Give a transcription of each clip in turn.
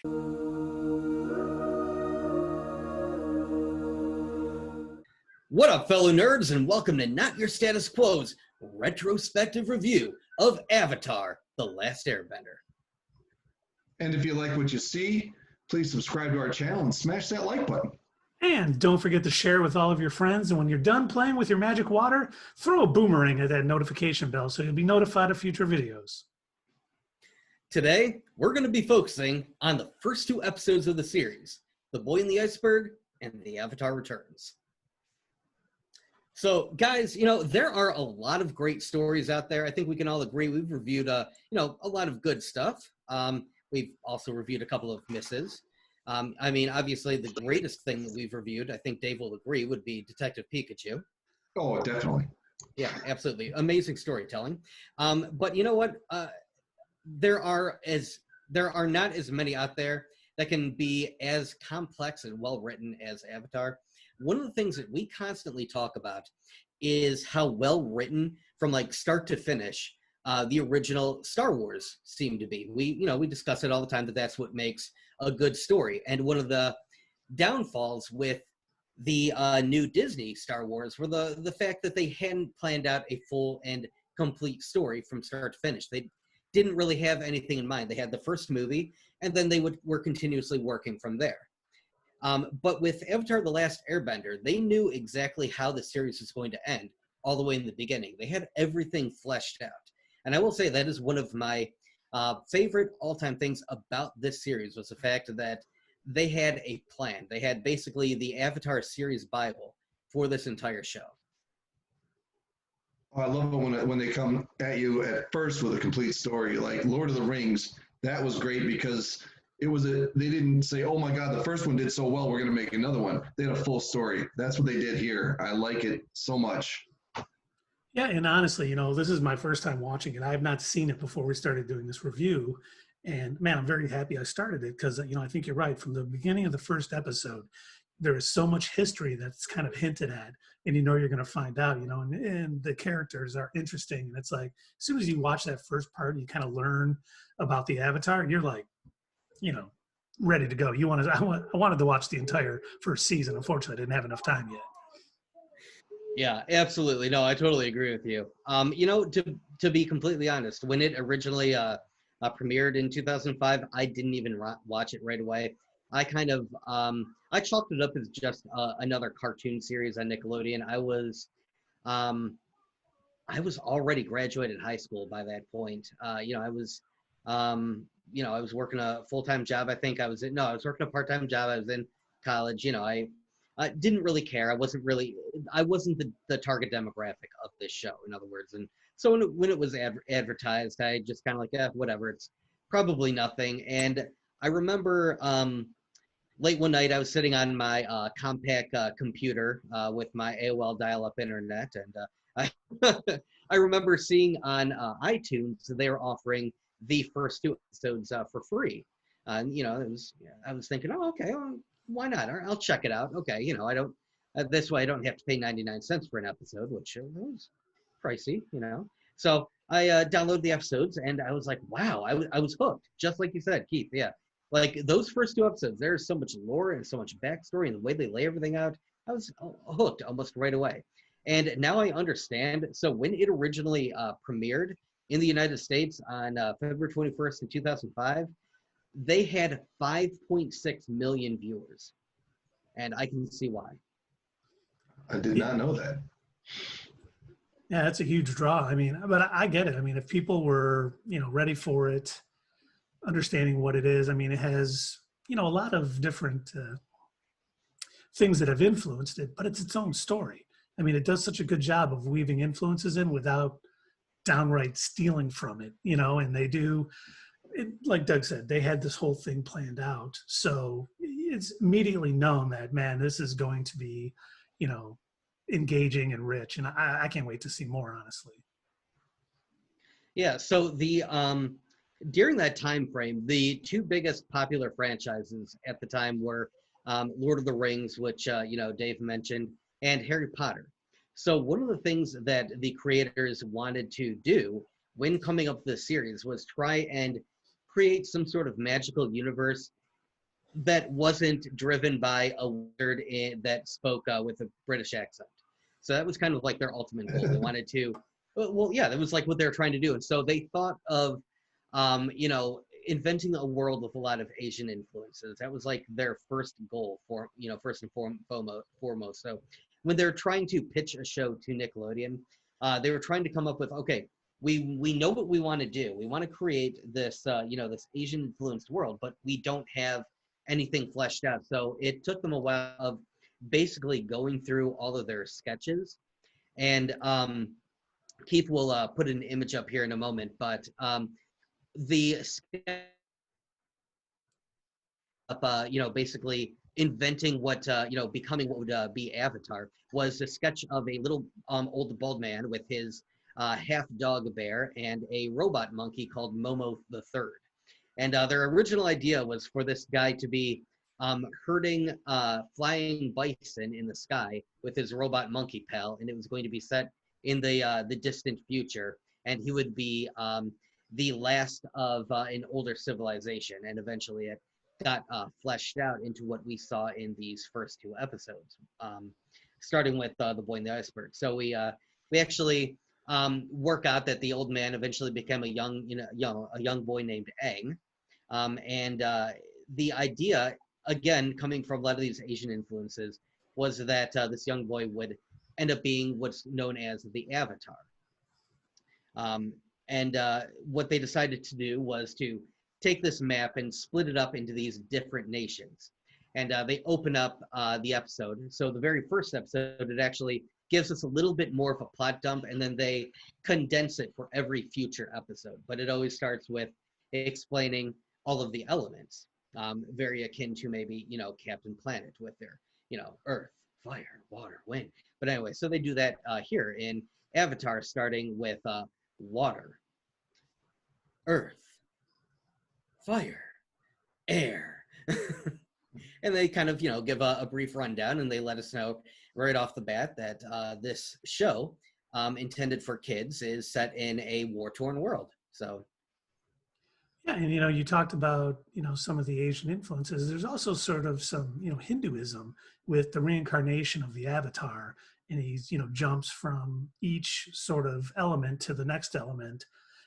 What up, fellow nerds, and welcome to Not Your Status Quo's retrospective review of Avatar: The Last Airbender. And if you like what you see, please subscribe to our channel and smash that like button. And don't forget to share with all of your friends. And when you're done playing with your magic water, throw a boomerang at that notification bell so you'll be notified of future videos. Today, we're going to be focusing on the first two episodes of the series, The Boy in the Iceberg and The Avatar Returns. So, guys, there are a lot of great stories out there. I think we can all agree we've reviewed, a lot of good stuff. We've also reviewed a couple of misses. Obviously, the greatest thing that we've reviewed, I think Dave will agree, would be Detective Pikachu. Oh, definitely. Yeah, absolutely. Amazing storytelling. But you know what? There are not as many out there that can be as complex and well-written as Avatar. One of the things that we constantly talk about is how well written from like start to finish the original Star Wars seemed to be. We discuss it all the time that that's what makes a good story. And one of the downfalls with the new Disney Star Wars were the fact that they hadn't planned out a full and complete story from start to finish. They didn't really have anything in mind. They had the first movie, and then they were continuously working from there. But with Avatar: The Last Airbender, they knew exactly how the series was going to end all the way in the beginning. They had everything fleshed out. And I will say that is one of my favorite all-time things about this series was the fact that they had a plan. They had basically the Avatar series Bible for this entire show. I love it when they come at you at first with a complete story. Like Lord of the Rings, that was great because they didn't say, oh my God, the first one did so well, we're going to make another one. They had a full story. That's what they did here. I like it so much. Yeah, and honestly, this is my first time watching it. I have not seen it before we started doing this review. And man, I'm very happy I started it because, I think you're right. From the beginning of the first episode, there is so much history that's kind of hinted at, and you're going to find out, and the characters are interesting. And it's like, as soon as you watch that first part and you kind of learn about the Avatar, you're like, ready to go. I wanted to watch the entire first season. Unfortunately, I didn't have enough time yet. Yeah, absolutely. No, I totally agree with you. To be completely honest, when it originally premiered in 2005, I didn't even watch it right away. I kind of I chalked it up as just another cartoon series on Nickelodeon. I was already graduated high school by that point. I was working a full-time job. I was working a part-time job. I was in college. I didn't really care. I wasn't the target demographic of this show, in other words. And so when it was advertised, I just kind of like, whatever. It's probably nothing. And I remember late one night, I was sitting on my compact computer with my AOL dial-up internet, and I remember seeing on iTunes they were offering the first two episodes for free. I was thinking, oh, okay, well, why not? I'll check it out. Okay, I don't. This way, I don't have to pay 99 cents for an episode, which was pricey, So I downloaded the episodes, and I was like, wow, I was hooked, just like you said, Keith. Yeah, like those first two episodes, there's so much lore and so much backstory, and the way they lay everything out, I was hooked almost right away. And now I understand. So when it originally premiered in the United States on February 21st in 2005, they had 5.6 million viewers. And I can see why. I did not know that. Yeah, that's a huge draw. But I get it. If people were, ready for it, understanding what it is, it has, a lot of different things that have influenced it, but it's its own story. It does such a good job of weaving influences in without downright stealing from it, and they do, like Doug said, they had this whole thing planned out. So it's immediately known that, man, this is going to be, engaging and rich. And I can't wait to see more, honestly. Yeah, so during that time frame, the two biggest popular franchises at the time were Lord of the Rings, which, Dave mentioned, and Harry Potter. So one of the things that the creators wanted to do when coming up with this series was try and create some sort of magical universe that wasn't driven by a wizard that spoke with a British accent. So that was kind of like their ultimate goal. They wanted to, well, yeah, that was like what they were trying to do. And so they thought of, you know, inventing a world with a lot of Asian influences. That was like their first goal for, you know, first and foremost. So when they're trying to pitch a show to Nickelodeon, they were trying to come up with, okay, we know what we want to do. We want to create this, you know, this Asian influenced world, but we don't have anything fleshed out. So it took them a while of basically going through all of their sketches. And Keith will put an image up here in a moment, but the you know, basically inventing what, you know, becoming what would be Avatar was a sketch of a little old bald man with his half dog bear and a robot monkey called Momo the Third. And their original idea was for this guy to be herding flying bison in the sky with his robot monkey pal, and it was going to be set in the distant future, and he would be the last of an older civilization, and eventually it got fleshed out into what we saw in these first two episodes, starting with the Boy in the Iceberg. So we actually work out that the old man eventually became a young boy named Aang, and the idea, again, coming from a lot of these Asian influences, was that this young boy would end up being what's known as the Avatar. And what they decided to do was to take this map and split it up into these different nations. And they open up the episode. So the very first episode, it actually gives us a little bit more of a plot dump, and then they condense it for every future episode. But it always starts with explaining all of the elements, very akin to maybe, you know, Captain Planet with their, you know, earth, fire, water, wind. But anyway, so they do that here in Avatar, starting with water, earth, fire, air. And they kind of, you know, give a brief rundown, and they let us know right off the bat that this show, intended for kids, is set in a war-torn world. So Yeah, and you know, you talked about, you know, some of the Asian influences. There's also sort of some, you know, Hinduism with the reincarnation of the Avatar, and he's, you know, jumps from each sort of element to the next element.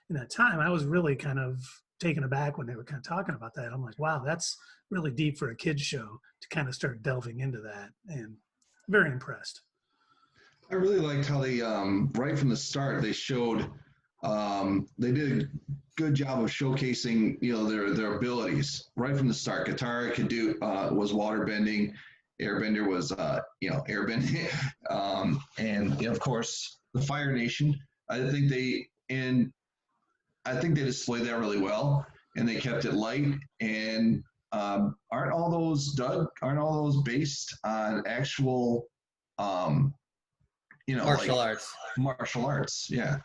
In that time, I was really kind of taken aback when they were kind of talking about that. I'm like, wow, that's really deep for a kids show to kind of start delving into that, and very impressed. I really liked how they, right from the start, they showed, they did a good job of showcasing, you know, their abilities right from the start. Katara could do, was waterbending, Airbender was, you know, airbending, and you know, of course the Fire Nation. I think they displayed that really well, and they kept it light. And aren't all those based on actual, you know, martial like arts. martial arts? Yeah.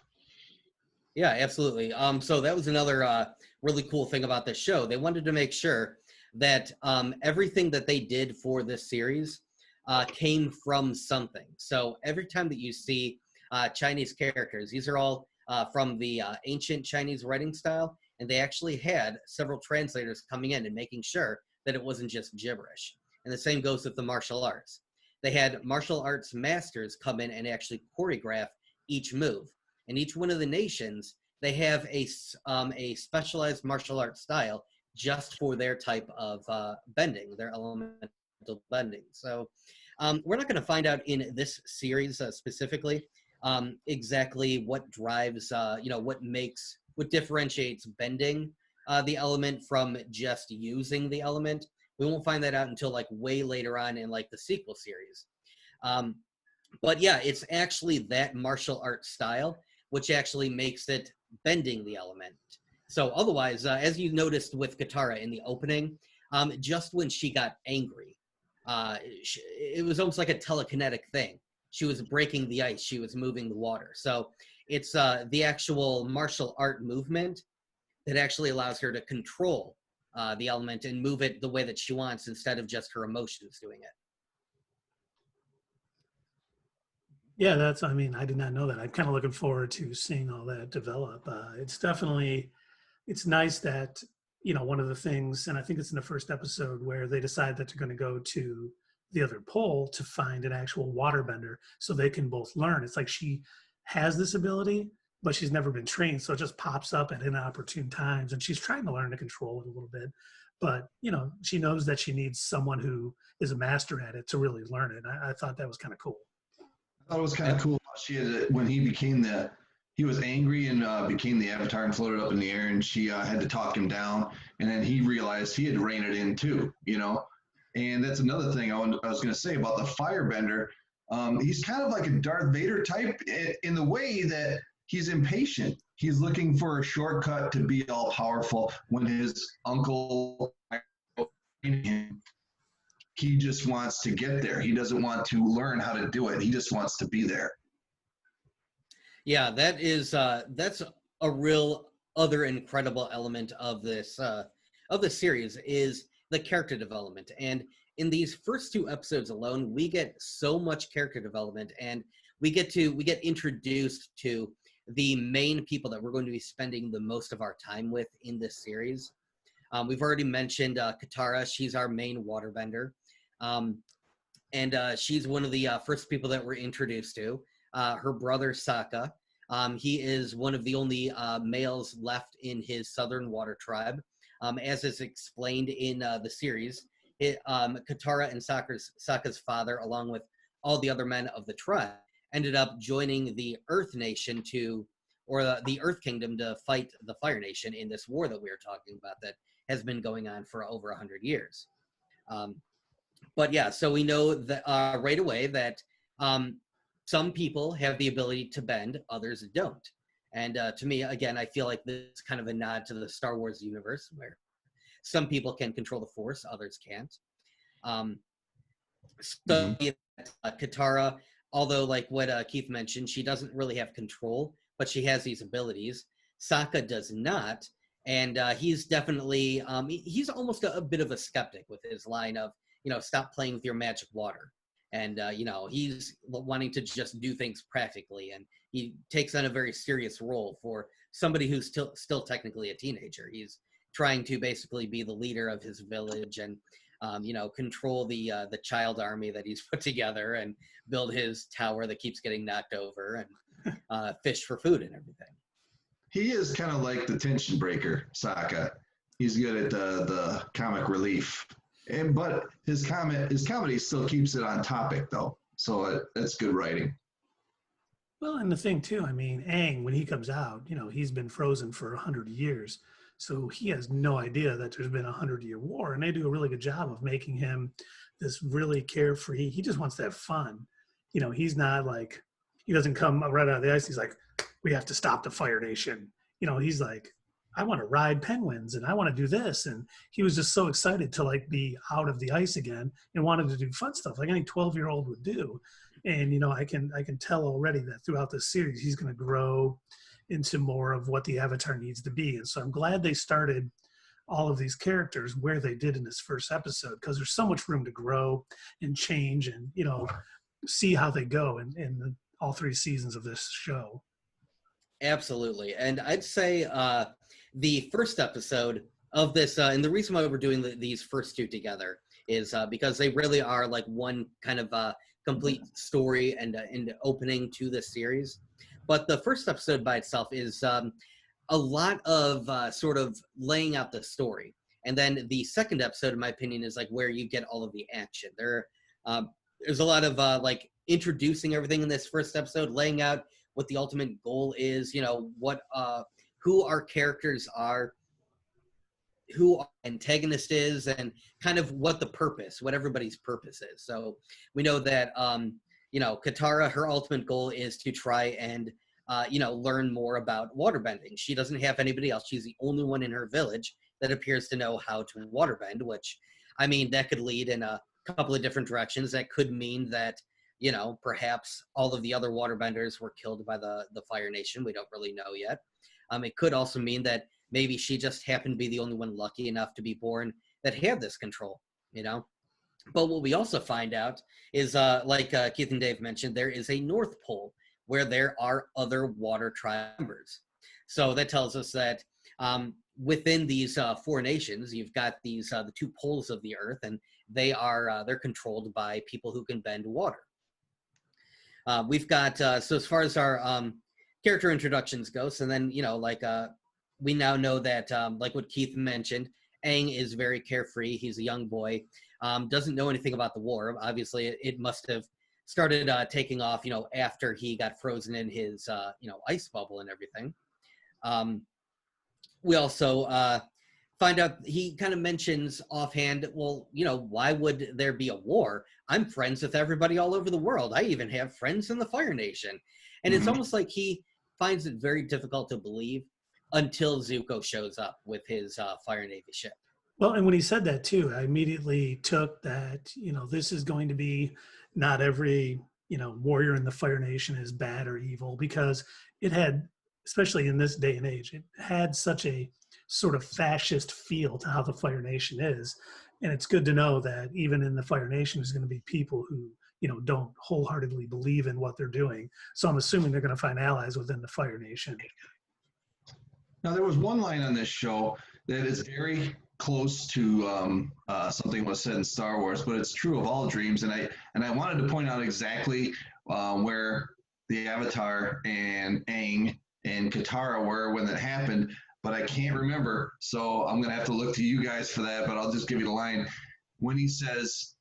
Yeah, absolutely. So that was another really cool thing about this show. They wanted to make sure that everything that they did for this series came from something. So every time that you see Chinese characters, these are all from the ancient Chinese writing style, and they actually had several translators coming in and making sure that it wasn't just gibberish. And the same goes with the martial arts. They had martial arts masters come in and actually choreograph each move. And each one of the nations, they have a specialized martial arts style just for their type of bending, their elemental bending. So we're not going to find out in this series specifically exactly what drives, you know, what differentiates bending the element from just using the element. We won't find that out until like way later on in like the sequel series. But yeah, it's actually that martial arts style which actually makes it bending the element. So otherwise, as you noticed with Katara in the opening, just when she got angry, it was almost like a telekinetic thing. She was breaking the ice. She was moving the water. So it's the actual martial art movement that actually allows her to control the element and move it the way that she wants instead of just her emotions doing it. Yeah, that's, I mean, I did not know that. I'm kind of looking forward to seeing all that develop. It's definitely, it's nice that, one of the things, and I think it's in the first episode, where they decide that they're going to go to the other pole to find an actual waterbender so they can both learn. It's like she has this ability, but she's never been trained. So it just pops up at inopportune times, and she's trying to learn to control it a little bit. But, she knows that she needs someone who is a master at it to really learn it. I thought that was kind of cool. I thought it was kind of cool. When he was angry and became the Avatar and floated up in the air, and she had to talk him down, and then he realized he had reined it in too, And that's another thing I was going to say about the Firebender. He's kind of like a Darth Vader type in the way that he's impatient. He's looking for a shortcut to be all powerful. When his uncle, he just wants to get there. He doesn't want to learn how to do it. He just wants to be there. Yeah, that's a real other incredible element of this series is the character development. And in these first 2 episodes alone, we get so much character development, and we get introduced to the main people that we're going to be spending the most of our time with in this series. We've already mentioned Katara. She's our main waterbender. And she's one of the first people that we're introduced to. Her brother, Sokka. He is one of the only males left in his southern water tribe. As is explained in the series, Katara and Sokka's father, along with all the other men of the tribe, ended up joining the Earth Nation the Earth Kingdom to fight the Fire Nation in this war that we are talking about that has been going on for over 100 years. But yeah, so we know that right away that some people have the ability to bend, others don't. And to me, again, I feel like this is kind of a nod to the Star Wars universe where some people can control the Force, others can't. Katara, although like what Keith mentioned, she doesn't really have control, but she has these abilities. Sokka does not. And he's definitely, he's almost a bit of a skeptic with his line of, stop playing with your magic water. And, he's wanting to just do things practically. And he takes on a very serious role for somebody who's still technically a teenager. He's trying to basically be the leader of his village and, control the child army that he's put together and build his tower that keeps getting knocked over and fish for food and everything. He is kind of like the tension breaker, Sokka. He's good at the comic relief. But his comedy still keeps it on topic, though. So that's good writing. Well, and the thing, too, I mean, Aang, when he comes out, he's been frozen for 100 years. So he has no idea that there's been a 100-year war. And they do a really good job of making him this really carefree. He just wants to have fun. He's not like, he doesn't come right out of the ice. He's like, we have to stop the Fire Nation. He's like, I want to ride penguins and I want to do this. And he was just so excited to like be out of the ice again and wanted to do fun stuff like any 12-year-old would do. And, I can tell already that throughout this series, he's going to grow into more of what the Avatar needs to be. And so I'm glad they started all of these characters where they did in this first episode, because there's so much room to grow and change and, see how they go in all 3 seasons of this show. Absolutely. And I'd say the first episode of this, and the reason why we're doing these first 2 together is because they really are like one kind of complete story and opening to this series. But the first episode by itself is a lot of sort of laying out the story. And then the second episode, in my opinion, is like where you get all of the action. There's a lot of like introducing everything in this first episode, laying out what the ultimate goal is, who our characters are, who our antagonist is, and kind of what everybody's purpose is. So we know that, Katara, her ultimate goal is to try and, learn more about waterbending. She doesn't have anybody else. She's the only one in her village that appears to know how to waterbend, which, I mean, that could lead in a couple of different directions. That could mean that, perhaps all of the other waterbenders were killed by the Fire Nation. We don't really know yet. It could also mean that maybe she just happened to be the only one lucky enough to be born that had this control, But what we also find out is, like Keith and Dave mentioned, there is a North Pole where there are other water tribe members. So that tells us that within these four nations, you've got these the two poles of the earth, and they're controlled by people who can bend water. We've got so as far as our character introductions goes, and then we now know that like what Keith mentioned, Aang is very carefree. He's a young boy, doesn't know anything about the war. Obviously, it must have started taking off, after he got frozen in his ice bubble and everything. We also find out he kind of mentions offhand, well, why would there be a war? I'm friends with everybody all over the world. I even have friends in the Fire Nation. And it's almost like he finds it very difficult to believe until Zuko shows up with his Fire Navy ship. Well, and when he said that too, I immediately took that, this is going to be not every, warrior in the Fire Nation is bad or evil, because it had, especially in this day and age, it had such a sort of fascist feel to how the Fire Nation is. And it's good to know that even in the Fire Nation, there's going to be people who, don't wholeheartedly believe in what they're doing. So I'm assuming they're going to find allies within the Fire Nation. Now, there was one line on this show that is very close to something was said in Star Wars, but it's true of all dreams. And I wanted to point out exactly where the Avatar and Aang and Katara were when that happened, but I can't remember. So I'm going to have to look to you guys for that, but I'll just give you the line. When he says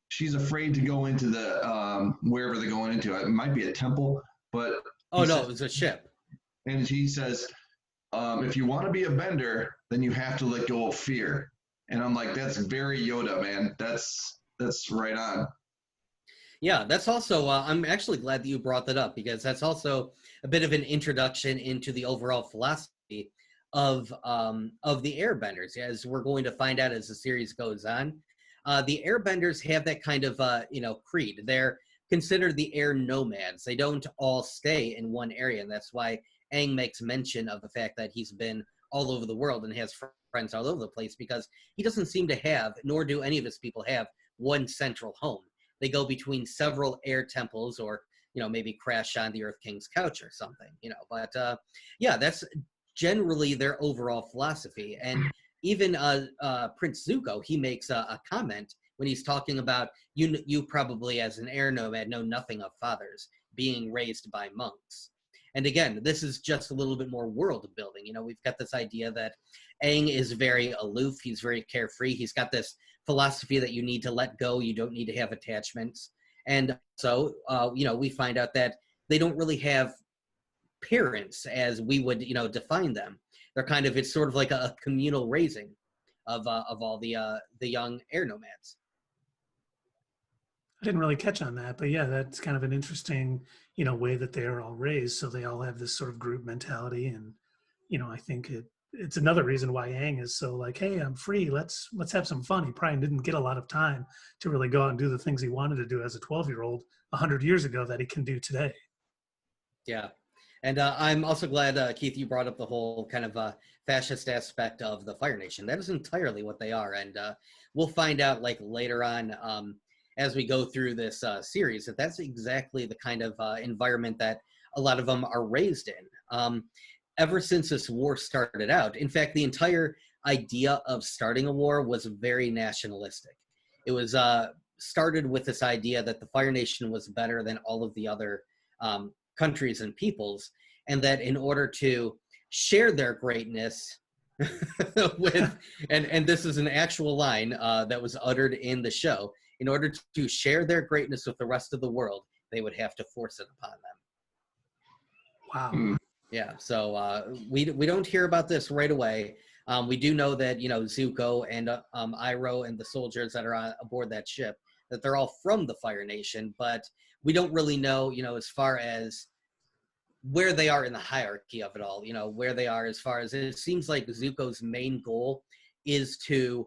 she's afraid to go into the wherever they're going into, it might be a temple, but oh no, it was a ship. And he says, if you want to be a bender, then you have to let go of fear. And I'm like, that's very Yoda, man. That's right on. Yeah, that's also, I'm actually glad that you brought that up, because that's also a bit of an introduction into the overall philosophy of the Airbenders, as we're going to find out as the series goes on. The Airbenders have that kind of, creed. They're considered the Air Nomads. They don't all stay in one area, and that's why Aang makes mention of the fact that he's been all over the world and has friends all over the place, because he doesn't seem to have, nor do any of his people have, one central home. They go between several air temples, or maybe crash on the Earth King's couch or something. But that's generally their overall philosophy. And even Prince Zuko, he makes a comment when he's talking about you probably as an air nomad know nothing of fathers, being raised by monks. And again, this is just a little bit more world building. We've got this idea that Aang is very aloof. He's very carefree. He's got this philosophy that you need to let go. You don't need to have attachments. And so, we find out that they don't really have parents as we would, define them. They're kind of, it's sort of like a communal raising of all the young air nomads. I didn't really catch on that, but yeah, that's kind of an interesting, way that they are all raised. So they all have this sort of group mentality, and I think it's another reason why Aang is so like, hey, I'm free. Let's have some fun. He probably didn't get a lot of time to really go out and do the things he wanted to do as a 12-year-old 100 years ago that he can do today. Yeah. And I'm also glad, Keith, you brought up the whole kind of fascist aspect of the Fire Nation. That is entirely what they are. And we'll find out later on as we go through this series that that's exactly the kind of environment that a lot of them are raised in. Ever since this war started out, in fact, the entire idea of starting a war was very nationalistic. It was started with this idea that the Fire Nation was better than all of the other countries and peoples, and that in order to share their greatness with, and this is an actual line that was uttered in the show, in order to share their greatness with the rest of the world, they would have to force it upon them. Wow. Yeah, so we don't hear about this right away. We do know that, Zuko and Iroh and the soldiers that are aboard that ship, that they're all from the Fire Nation, but we don't really know, as far as where they are in the hierarchy of it all, where they are as far as it seems like Zuko's main goal is to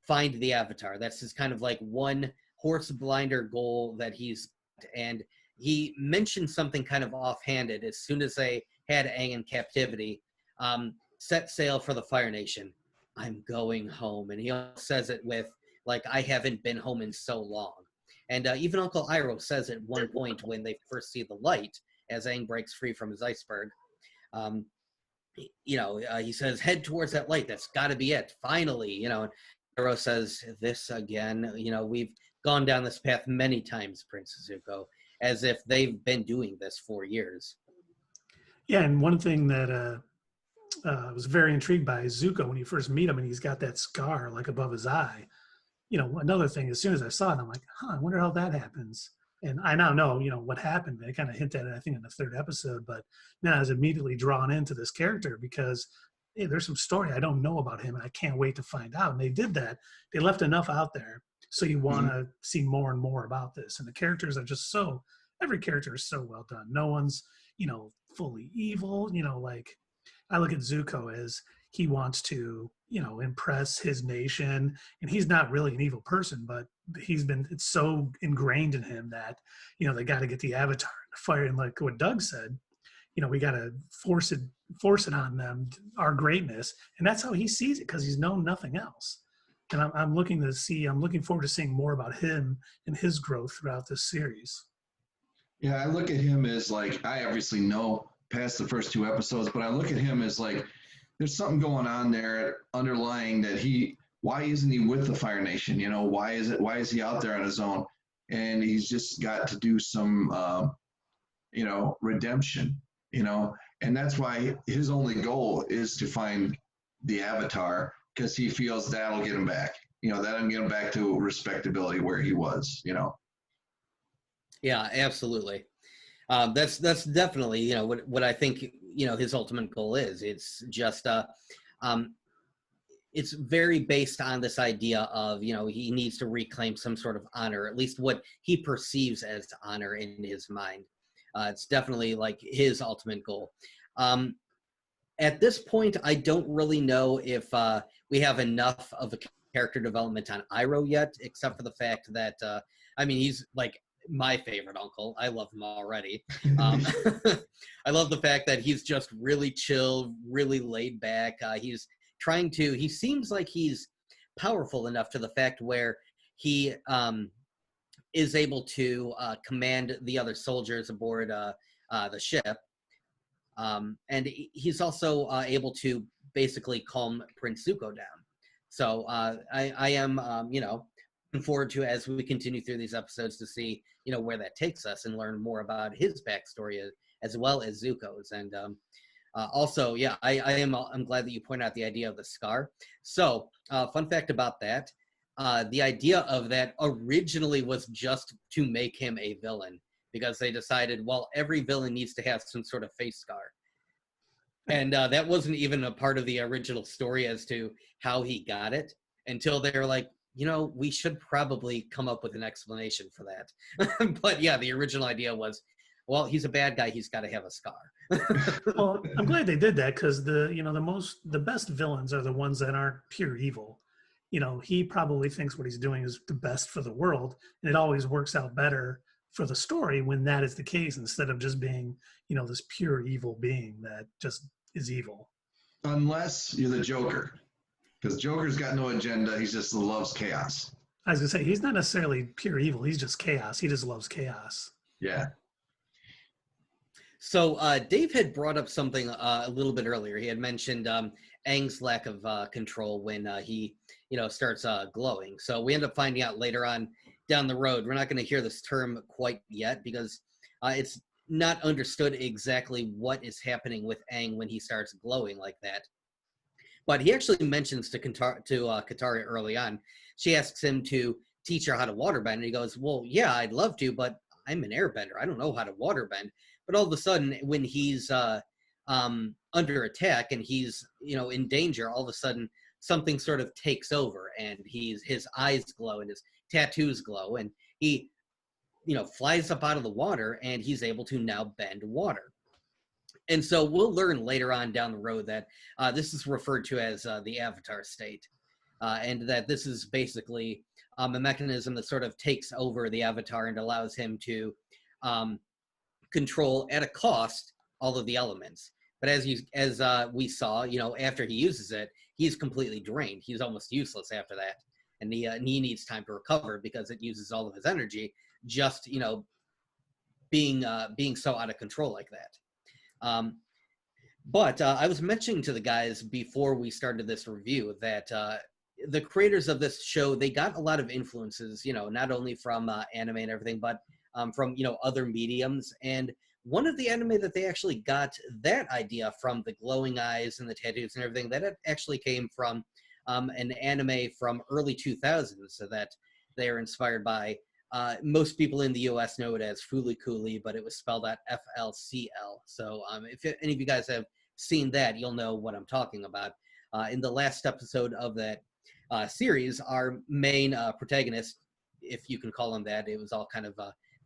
find the Avatar. That's his kind of like one horse blinder goal that he's, and he mentioned something kind of offhanded as soon as they had Aang in captivity, set sail for the Fire Nation. I'm going home. And he says it with like, I haven't been home in so long. And even Uncle Iroh says at one point when they first see the light, as Aang breaks free from his iceberg, he says, head towards that light. That's got to be it. Finally, and Iroh says, this again, we've gone down this path many times, Prince Zuko, as if they've been doing this for years. Yeah, and one thing that I was very intrigued by is Zuko when you first meet him and he's got that scar like above his eye. Another thing, as soon as I saw it, I'm like, I wonder how that happens. And I now know, what happened. They kind of hint at it, I think, in the third episode. But now I was immediately drawn into this character because, hey, there's some story I don't know about him, and I can't wait to find out. And they did that. They left enough out there so you want to see more and more about this. And the characters are just every character is so well done. No one's, fully evil. Like I look at Zuko as he wants to, impress his nation, and he's not really an evil person, but it's so ingrained in him that, they got to get the Avatar to fire. And like what Doug said, we got to force it on them, our greatness. And that's how he sees it, because he's known nothing else. And I'm looking forward to seeing more about him and his growth throughout this series. Yeah, I look at him as like, I obviously know past the first 2 episodes, but I look at him as like, there's something going on there underlying that why isn't he with the Fire Nation? Why is he out there on his own? And he's just got to do some, redemption, and that's why his only goal is to find the Avatar, because he feels that'll get him back, that'll get him back to respectability where he was, Yeah, absolutely. That's definitely what I think his ultimate goal is. It's just it's very based on this idea of he needs to reclaim some sort of honor, at least what he perceives as honor in his mind. It's definitely like his ultimate goal. At this point, I don't really know if we have enough of a character development on Iroh yet, except for the fact that he's like my favorite uncle. I love him already. I love the fact that he's just really chill, really laid back. He seems like he's powerful enough to the fact where he is able to command the other soldiers aboard the ship. And he's also able to basically calm Prince Zuko down. So I am, looking forward to, as we continue through these episodes, to see where that takes us and learn more about his backstory as well as Zuko's. And also, yeah, I'm glad that you point out the idea of the scar. So fun fact about that, the idea of that originally was just to make him a villain, because they decided, well, every villain needs to have some sort of face scar. And that wasn't even a part of the original story as to how he got it, until they were like, we should probably come up with an explanation for that. But yeah, the original idea was, well, he's a bad guy, he's got to have a scar. Well, I'm glad they did that, because the best villains are the ones that aren't pure evil. He probably thinks what he's doing is the best for the world, and it always works out better for the story when that is the case, instead of just being, this pure evil being that just is evil. Unless you're the Joker, because Joker's got no agenda. He just loves chaos. I was gonna say, he's not necessarily pure evil. He's just chaos. He just loves chaos. Yeah. So Dave had brought up something a little bit earlier. He had mentioned Aang's lack of control when he, starts glowing. So we end up finding out later on down the road. We're not going to hear this term quite yet, because it's not understood exactly what is happening with Aang when he starts glowing like that. But he actually mentions to Katara early on. She asks him to teach her how to waterbend, and he goes, well, yeah, I'd love to, but I'm an airbender. I don't know how to waterbend. But all of a sudden, when he's under attack and he's, in danger, all of a sudden something sort of takes over, and his eyes glow and his tattoos glow, and he, flies up out of the water, and he's able to now bend water. And so we'll learn later on down the road that this is referred to as the Avatar state, and that this is basically a mechanism that sort of takes over the Avatar and allows him to control at a cost all of the elements. But as we saw, after he uses it, he's completely drained. He's almost useless after that, and he needs time to recover, because it uses all of his energy just being so out of control like that. But I was mentioning to the guys before we started this review that the creators of this show, they got a lot of influences, not only from anime and everything, but from, other mediums. And one of the anime that they actually got that idea from, the glowing eyes and the tattoos and everything, that actually came from an anime from early 2000s, so that they are inspired by. Most people in the U.S. know it as Fooly Cooly, but it was spelled out FLCL. So if any of you guys have seen that, you'll know what I'm talking about. In the last episode of that series, our main protagonist, if you can call him that, it was all kind of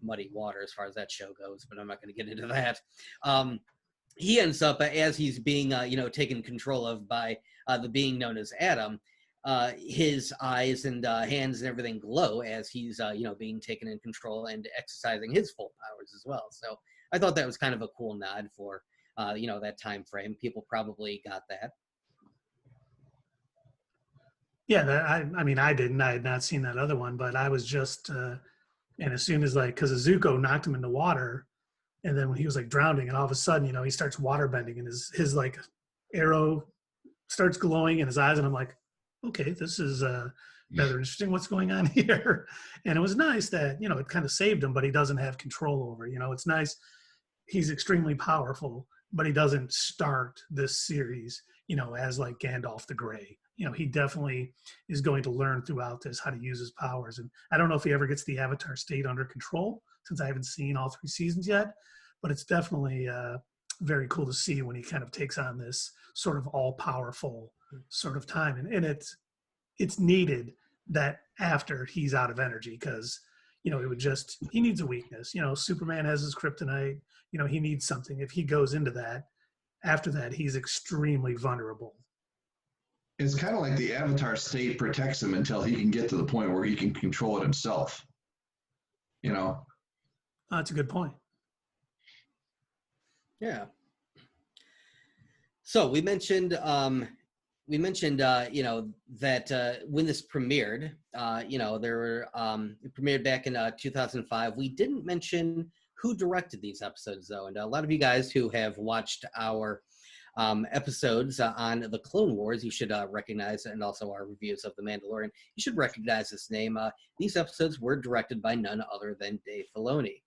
muddy water as far as that show goes, but I'm not going to get into that. He ends up, as he's being, taken control of by the being known as Adam, his eyes and hands and everything glow as he's, being taken in control and exercising his full powers as well. So I thought that was kind of a cool nod for, that time frame. People probably got that. Yeah, I mean, I didn't. I had not seen that other one, but I was just, and as soon as because Zuko knocked him in the water, and then when he was like drowning, and all of a sudden, he starts waterbending, and his like arrow starts glowing in his eyes, and I'm like, okay, this is rather interesting. What's going on here? And it was nice that it kind of saved him, but he doesn't have control over. It's nice. He's extremely powerful, but he doesn't start this series, as like Gandalf the Grey. He definitely is going to learn throughout this how to use his powers. And I don't know if he ever gets the Avatar state under control, since I haven't seen all 3 seasons yet, but it's definitely very cool to see when he kind of takes on this sort of all-powerful sort of time. And it's needed that after he's out of energy, because, he needs a weakness. Superman has his kryptonite, he needs something. If he goes into that, after that, he's extremely vulnerable. It's kind of like the Avatar state protects him until he can get to the point where he can control it himself. That's a good point. Yeah. So we mentioned, that when this premiered, it premiered back in 2005. We didn't mention who directed these episodes, though, and a lot of you guys who have watched our episodes on the Clone Wars, you should recognize, and also our reviews of The Mandalorian, you should recognize this name. These episodes were directed by none other than Dave Filoni.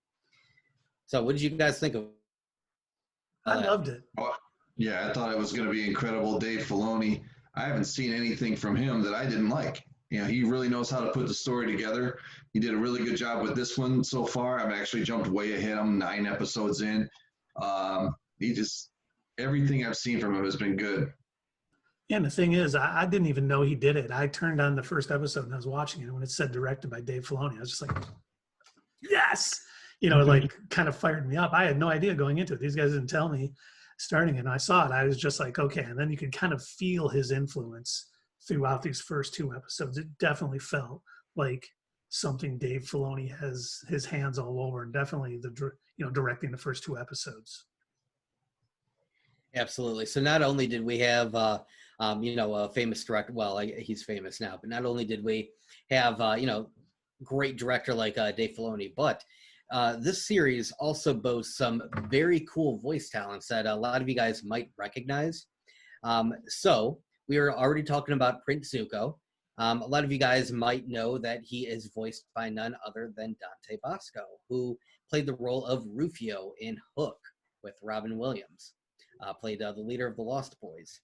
So what did you guys think of that? I loved it. Oh, yeah, I thought it was going to be incredible. Dave Filoni, I haven't seen anything from him that I didn't like. He really knows how to put the story together. He did a really good job with this one so far. I've actually jumped way ahead. I'm 9 episodes in. Everything I've seen from him has been good. Yeah, and the thing is, I didn't even know he did it. I turned on the first episode and I was watching it, and when it said directed by Dave Filoni, I was just like, yes! It like kind of fired me up. I had no idea going into it. These guys didn't tell me starting it, and I saw it. I was just like, okay. And then you could kind of feel his influence throughout these first 2 episodes. It definitely felt like something Dave Filoni has his hands all over, and definitely directing the first 2 episodes. Absolutely. So not only did we have, a famous director, well, he's famous now, but not only did we have, great director like Dave Filoni, but this series also boasts some very cool voice talents that a lot of you guys might recognize. So we were already talking about Prince Zuko. A lot of you guys might know that he is voiced by none other than Dante Basco, who played the role of Rufio in Hook with Robin Williams. Played the leader of the Lost Boys.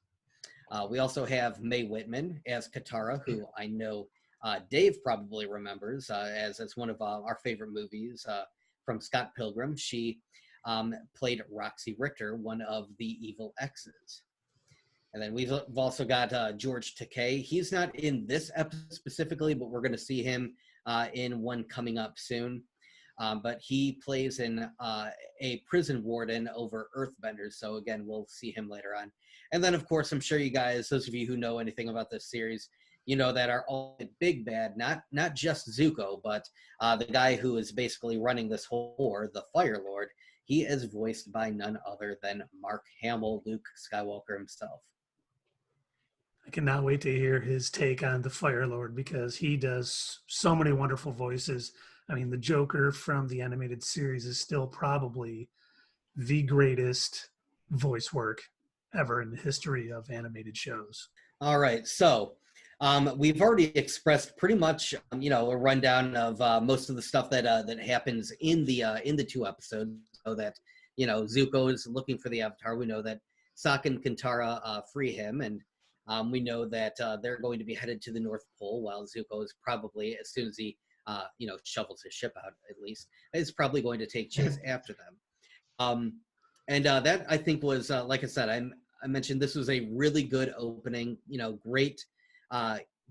We also have Mae Whitman as Katara, who I know Dave probably remembers as one of our favorite movies from Scott Pilgrim. She played Roxy Richter, one of the evil exes. And then we've also got George Takei. He's not in this episode specifically, but we're going to see him in one coming up soon. But he plays in a prison warden over Earthbenders. So again, we'll see him later on. And then, of course, I'm sure you guys, those of you who know anything about this series, that our ultimate big bad, not just Zuko, but the guy who is basically running this whole war, the Fire Lord, he is voiced by none other than Mark Hamill, Luke Skywalker himself. I cannot wait to hear his take on the Fire Lord, because he does so many wonderful voices. I mean, the Joker from the animated series is still probably the greatest voice work ever in the history of animated shows. All right, so we've already expressed pretty much, a rundown of most of the stuff that happens in the 2 episodes. So that Zuko is looking for the Avatar. We know that Sokka and Katara free him, and we know that they're going to be headed to the North Pole, while Zuko is probably, as soon as he shovels his ship out, at least, is probably going to take chase after them. And that, I think, was like I said, I mentioned this was a really good opening.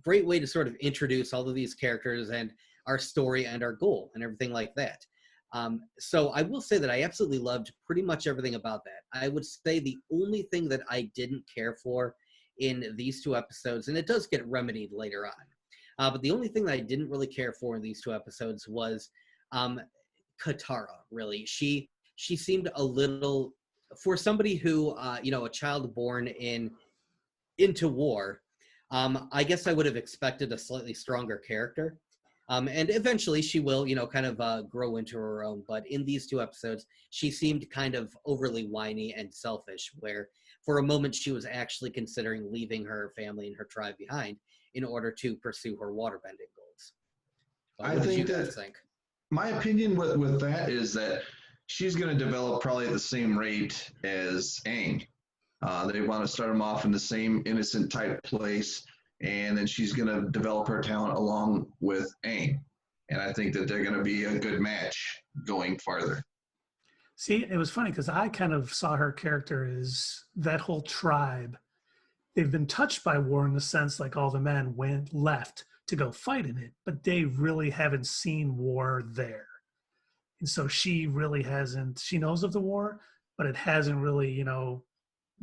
Great way to sort of introduce all of these characters and our story and our goal and everything like that. So I will say that I absolutely loved pretty much everything about that. I would say the only thing that I didn't care for in these 2 episodes, and it does get remedied later on, but the only thing that I didn't really care for in these 2 episodes was Katara. Really, she seemed a little, for somebody who a child born into war. I guess I would have expected a slightly stronger character. And eventually she will, kind of grow into her own. But in these 2 episodes, she seemed kind of overly whiny and selfish, where for a moment she was actually considering leaving her family and her tribe behind in order to pursue her waterbending goals. I think my opinion with that is that she's going to develop probably at the same rate as Aang. They want to start him off in the same innocent type place, and then she's going to develop her talent along with Aang. And I think that they're going to be a good match going farther. See, it was funny because I kind of saw her character as that whole tribe. They've been touched by war in the sense like all the men left to go fight in it, but they really haven't seen war there. And so she really hasn't, she knows of the war, but it hasn't really,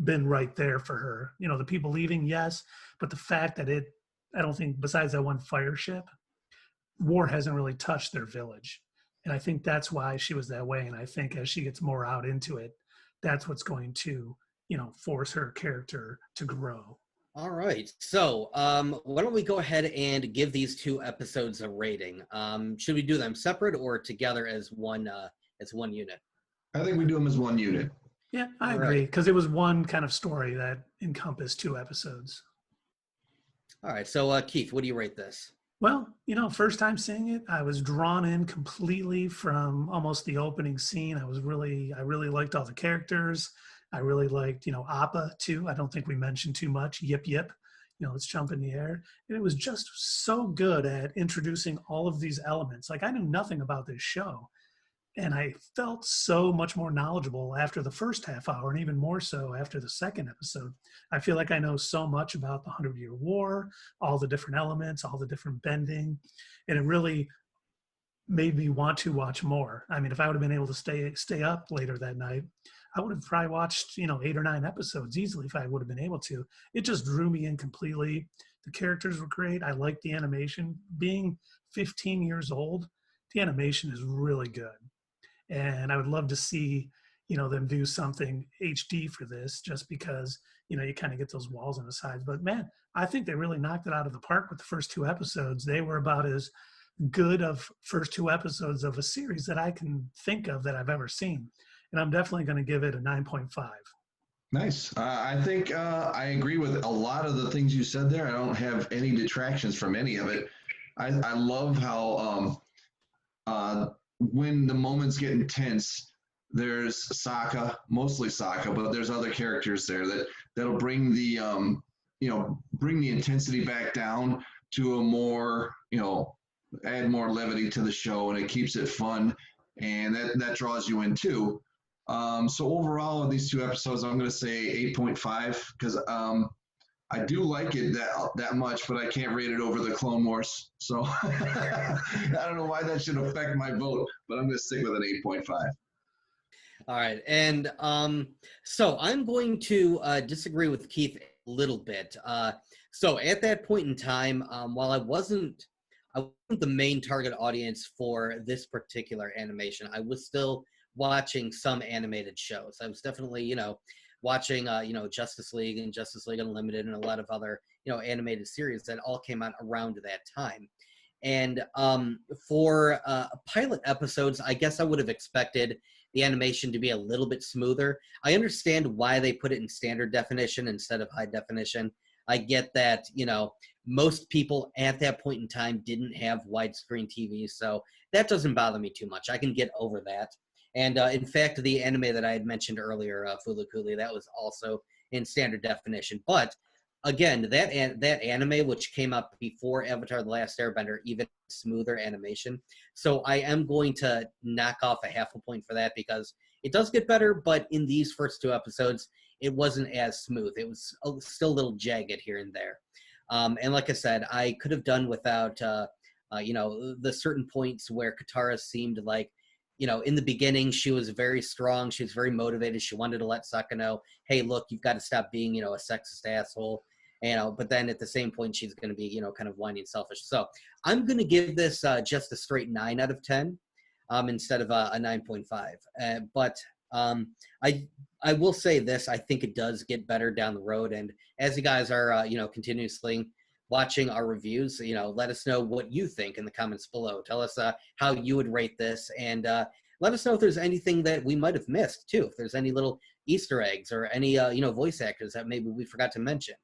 been right there for her. The people leaving, yes, but the fact that I don't think, besides that one fire ship, war hasn't really touched their village. And I think that's why she was that way. And I think as she gets more out into it, that's what's going to, force her character to grow. All right. So why don't we go ahead and give these 2 episodes a rating? Should we do them separate or together as one unit? I think we do them as one unit. Yeah, I agree, because it was one kind of story that encompassed 2 episodes. All right. So Keith, what do you rate this? Well, first time seeing it, I was drawn in completely from almost the opening scene. I really liked all the characters. I really liked, Appa too. I don't think we mentioned too much. Yip, yip. Let's jump in the air. And it was just so good at introducing all of these elements. Like, I knew nothing about this show. And I felt so much more knowledgeable after the first half hour, and even more so after the second episode. I feel like I know so much about the 100-Year War, all the different elements, all the different bending, and it really made me want to watch more. I mean, if I would have been able to stay up later that night, I would have probably watched 8 or 9 episodes easily if I would have been able to. It just drew me in completely. The characters were great. I liked the animation. Being 15 years old, the animation is really good. And I would love to see, them do something HD for this, just because, you kind of get those walls on the sides. But man, I think they really knocked it out of the park with the first 2 episodes. They were about as good of first 2 episodes of a series that I can think of that I've ever seen. And I'm definitely going to give it a 9.5. Nice. I think I agree with a lot of the things you said there. I don't have any detractions from any of it. I love how when the moments get intense, there's Sokka, mostly Sokka, but there's other characters there that'll bring the bring the intensity back down to a more, add more levity to the show, and it keeps it fun, and that draws you in too. So overall, these 2 episodes, I'm going to say 8.5 because I do like it that much, but I can't rate it over the Clone Wars. So I don't know why that should affect my vote, but I'm going to stick with an 8.5. All right. And so I'm going to disagree with Keith a little bit. So at that point in time, while I wasn't the main target audience for this particular animation, I was still watching some animated shows. I was definitely, watching, Justice League and Justice League Unlimited and a lot of other, animated series that all came out around that time. And for pilot episodes, I guess I would have expected the animation to be a little bit smoother. I understand why they put it in standard definition instead of high definition. I get that, you know, most people at that point in time didn't have widescreen TVs, so that doesn't bother me too much. I can get over that. And in fact, the anime that I had mentioned earlier, Fulukuli, that was also in standard definition. But again, that anime, which came up before Avatar: The Last Airbender, even smoother animation. So I am going to knock off a half a point for that because it does get better, but in these first two episodes, it wasn't as smooth. It was still a little jagged here and there. And like I said, I could have done without, you know, the certain points where Katara seemed like, you know, in the beginning, she was very strong. She was very motivated. She wanted to let Sokka know, hey, look, you've got to stop being, you know, a sexist asshole. You know, but then at the same point, she's going to be, you know, kind of whiny and selfish. So I'm going to give this just a straight 9 out of 10 instead of a 9.5. But I will say this, I think it does get better down the road. And as you guys are, you know, continuously watching our reviews, you know, let us know what you think in the comments below. Tell us how you would rate this. And let us know if there's anything that we might have missed, too. If there's any little Easter eggs or any, you know, voice actors that maybe we forgot to mention.